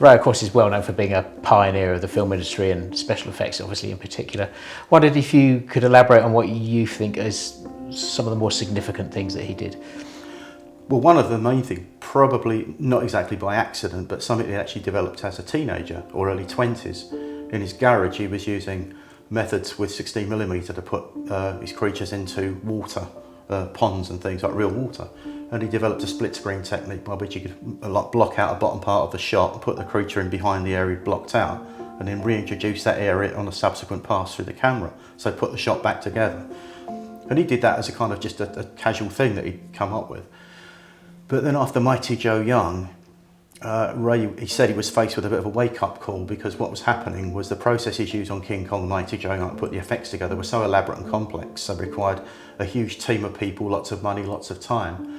Ray, of course, is well known for being a pioneer of the film industry and special effects, obviously, in particular. Wondered if you could elaborate on what you think is some of the more significant things that he did. Well, one of the main things, probably not exactly by accident, but something he actually developed as a teenager or early 20s. In his garage, he was using methods with 16mm to put his creatures into water, ponds and things like real water. And he developed a split screen technique by which he could block out a bottom part of the shot and put the creature in behind the area blocked out, and then reintroduce that area on a subsequent pass through the camera. So put the shot back together. And he did that as a kind of just a casual thing that he'd come up with. But then after Mighty Joe Young, Ray, he said he was faced with a bit of a wake-up call, because what was happening was the processes used on King Kong and Mighty Joe Young to put the effects together were so elaborate and complex, so required a huge team of people, lots of money, lots of time.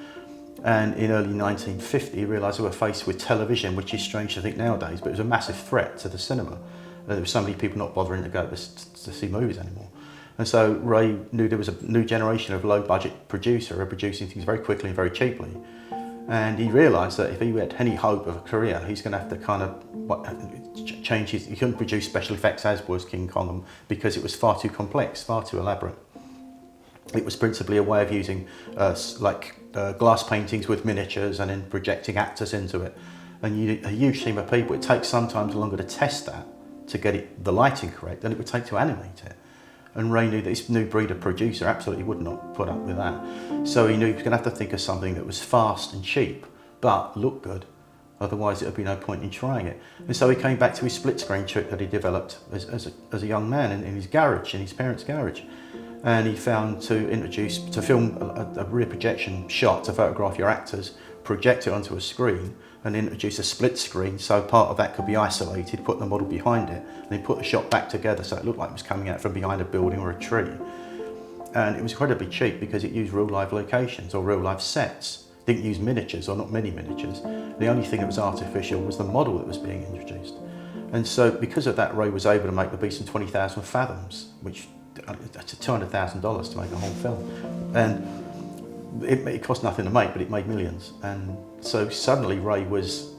And in early 1950, he realised they were faced with television, which is strange to think nowadays, but it was a massive threat to the cinema. There were so many people not bothering to go to see movies anymore. And so Ray knew there was a new generation of low-budget producer who were producing things very quickly and very cheaply. And he realised that if he had any hope of a career, he's going to have to kind of change his... He couldn't produce special effects as was King Kong because it was far too complex, far too elaborate. It was principally a way of using glass paintings with miniatures and then projecting actors into it. And you need a huge team of people. It takes sometimes longer to test that, to get the lighting correct, than it would take to animate it. And Ray knew that this new breed of producer absolutely would not put up with that. So he knew he was going to have to think of something that was fast and cheap, but looked good. Otherwise, there would be no point in trying it. And so he came back to his split screen trick that he developed as a young man in his garage, in his parents' garage. And he found to film a rear projection shot to photograph your actors, project it onto a screen, and introduce a split screen so part of that could be isolated, put the model behind it, and then put the shot back together so it looked like it was coming out from behind a building or a tree. And it was incredibly cheap because it used real life locations or real life sets. It didn't use miniatures, or not many miniatures. The only thing that was artificial was the model that was being introduced. And so because of that, Ray was able to make the beast in 20,000 fathoms, which that's $200,000 to make a whole film. And it cost nothing to make, but it made millions. And so suddenly Ray was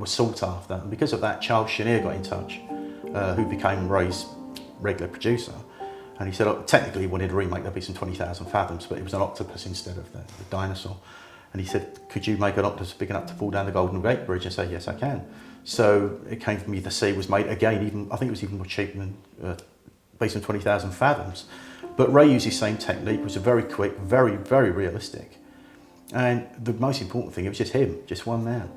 sought after. And because of that, Charles Chenier got in touch, who became Ray's regular producer. And he said, technically he wanted to remake the beast in 20,000 fathoms, but it was an octopus instead of the dinosaur. And he said, could you make an octopus big enough to fall down the Golden Gate Bridge? And I said, yes, I can. So it came from me, the sea was made again, I think it was even more cheap than beast in 20,000 fathoms. But Ray used the same technique. It was very quick, very, very realistic. And the most important thing, it was just him, just one man.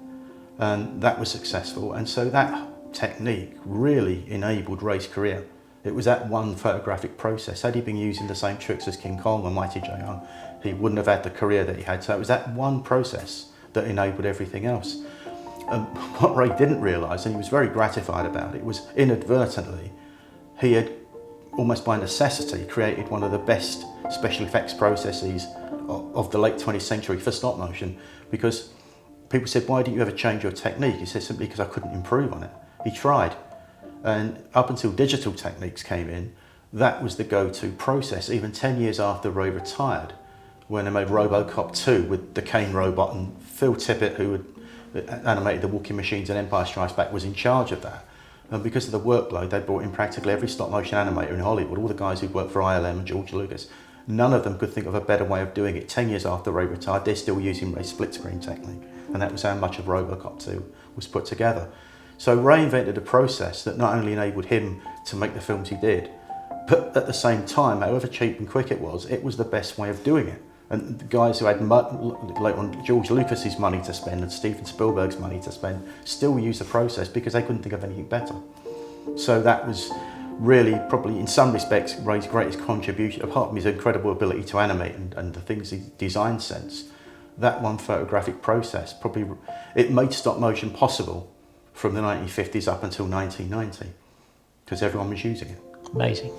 And that was successful. And so that technique really enabled Ray's career. It was that one photographic process. Had he been using the same tricks as King Kong or Mighty Joe Young, he wouldn't have had the career that he had. So it was that one process that enabled everything else. And what Ray didn't realise, and he was very gratified about it, was inadvertently, he had almost by necessity created one of the best special effects processes of the late 20th century for stop motion, because people said, why didn't you ever change your technique? He said, simply because I couldn't improve on it. He tried. And up until digital techniques came in, that was the go-to process, even 10 years after Ray retired, when they made RoboCop 2 with the Kane robot, and Phil Tippett, who had animated the walking machines in Empire Strikes Back, was in charge of that. And because of the workload, they brought in practically every stop-motion animator in Hollywood, all the guys who'd worked for ILM and George Lucas. None of them could think of a better way of doing it. 10 years after Ray retired, they're still using Ray's split-screen technique. And that was how much of RoboCop 2 was put together. So Ray invented a process that not only enabled him to make the films he did, but at the same time, however cheap and quick it was the best way of doing it. And the guys who had later on George Lucas's money to spend and Steven Spielberg's money to spend still used the process because they couldn't think of anything better. So that was really probably in some respects Ray's greatest contribution, apart from his incredible ability to animate and the things he design sense. That one photographic process it made stop motion possible from the 1950s up until 1990 because everyone was using it. Amazing.